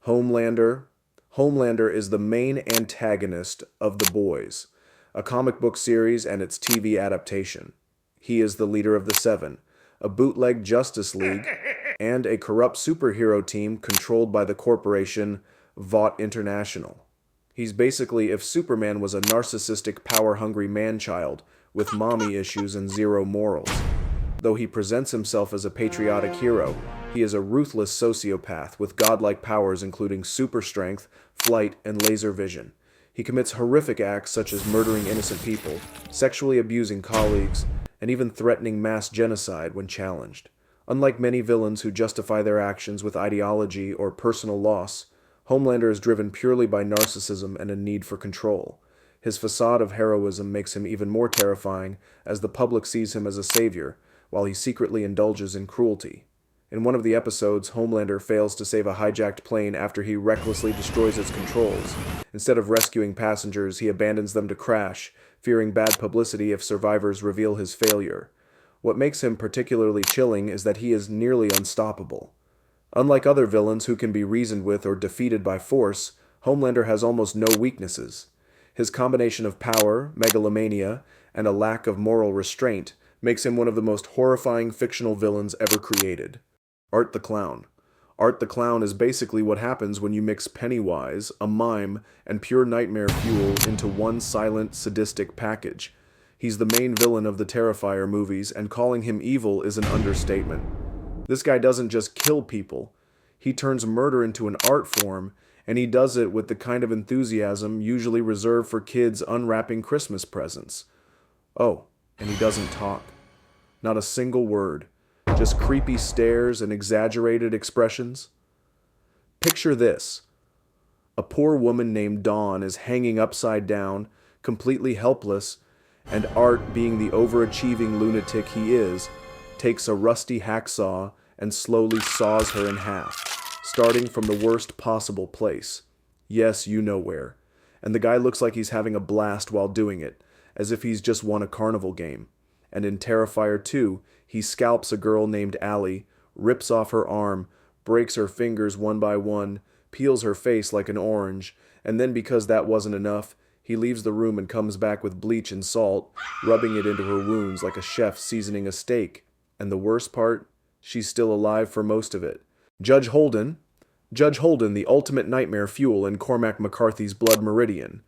Homelander. Homelander is the main antagonist of The Boys, a comic book series and its TV adaptation. He is the leader of the Seven, a bootleg Justice League, and a corrupt superhero team controlled by the corporation Vought International. He's basically if Superman was a narcissistic, power-hungry man-child with mommy issues and zero morals. Though he presents himself as a patriotic hero, he is a ruthless sociopath with godlike powers including super strength, flight, and laser vision. He commits horrific acts such as murdering innocent people, sexually abusing colleagues, and even threatening mass genocide when challenged. Unlike many villains who justify their actions with ideology or personal loss, Homelander is driven purely by narcissism and a need for control. His facade of heroism makes him even more terrifying as the public sees him as a savior, while he secretly indulges in cruelty. In one of the episodes, Homelander fails to save a hijacked plane after he recklessly destroys its controls. Instead of rescuing passengers, he abandons them to crash, fearing bad publicity if survivors reveal his failure. What makes him particularly chilling is that he is nearly unstoppable. Unlike other villains who can be reasoned with or defeated by force, Homelander has almost no weaknesses. His combination of power, megalomania, and a lack of moral restraint makes him one of the most horrifying fictional villains ever created. Art the Clown. Art the Clown is basically what happens when you mix Pennywise, a mime, and pure nightmare fuel into one silent, sadistic package. He's the main villain of the Terrifier movies, and calling him evil is an understatement. This guy doesn't just kill people. He turns murder into an art form, and he does it with the kind of enthusiasm usually reserved for kids unwrapping Christmas presents. Oh, and he doesn't talk. Not a single word. Just creepy stares and exaggerated expressions. Picture this. A poor woman named Dawn is hanging upside down, completely helpless, and Art, being the overachieving lunatic he is, takes a rusty hacksaw and slowly saws her in half, starting from the worst possible place. Yes, you know where. And the guy looks like he's having a blast while doing it, as if he's just won a carnival game. And in Terrifier 2, he scalps a girl named Allie, rips off her arm, breaks her fingers one by one, peels her face like an orange, and then because that wasn't enough, he leaves the room and comes back with bleach and salt, rubbing it into her wounds like a chef seasoning a steak. And the worst part? She's still alive for most of it. Judge Holden, the ultimate nightmare fuel in Cormac McCarthy's Blood Meridian.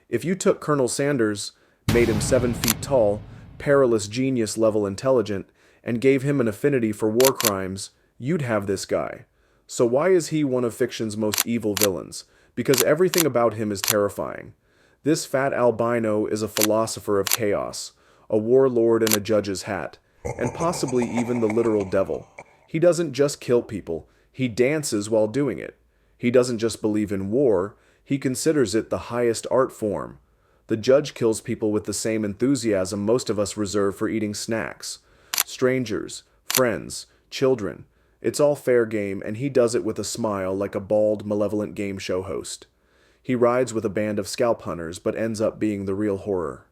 If you took Colonel Sanders, made him 7 feet tall, perilous genius level intelligent, and gave him an affinity for war crimes, you'd have this guy. So why is he one of fiction's most evil villains? Because everything about him is terrifying. This fat albino is a philosopher of chaos, a warlord in a judge's hat, and possibly even the literal devil. He doesn't just kill people, he dances while doing it. He doesn't just believe in war, he considers it the highest art form. The judge kills people with the same enthusiasm most of us reserve for eating snacks. Strangers, friends, children. It's all fair game, and he does it with a smile like a bald, malevolent game show host. He rides with a band of scalp hunters, but ends up being the real horror.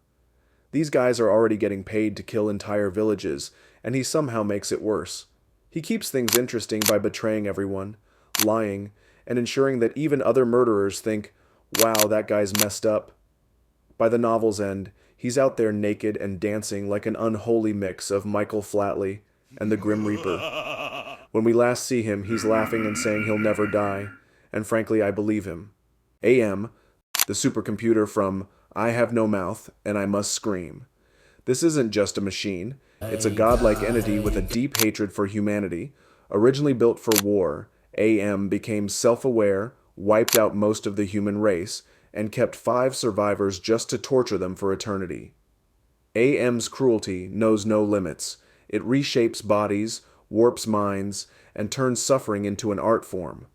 These guys are already getting paid to kill entire villages, and he somehow makes it worse. He keeps things interesting by betraying everyone, lying, and ensuring that even other murderers think, wow, that guy's messed up. By the novel's end, he's out there naked and dancing like an unholy mix of Michael Flatley and the Grim Reaper. When we last see him, he's laughing and saying he'll never die, and frankly, I believe him. AM, the supercomputer from I Have No Mouth and I Must Scream. This isn't just a machine. It's a godlike entity with a deep hatred for humanity. Originally built for war, AM became self-aware, wiped out most of the human race, and kept 5 survivors just to torture them for eternity. AM's cruelty knows no limits. It reshapes bodies, warps minds, and turns suffering into an art form.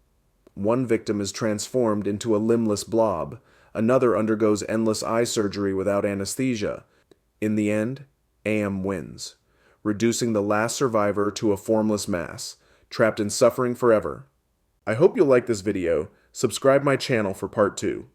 One victim is transformed into a limbless blob. Another undergoes endless eye surgery without anesthesia. In the end, AM wins, reducing the last survivor to a formless mass, trapped in suffering forever. I hope you'll like this video. Subscribe my channel for part 2.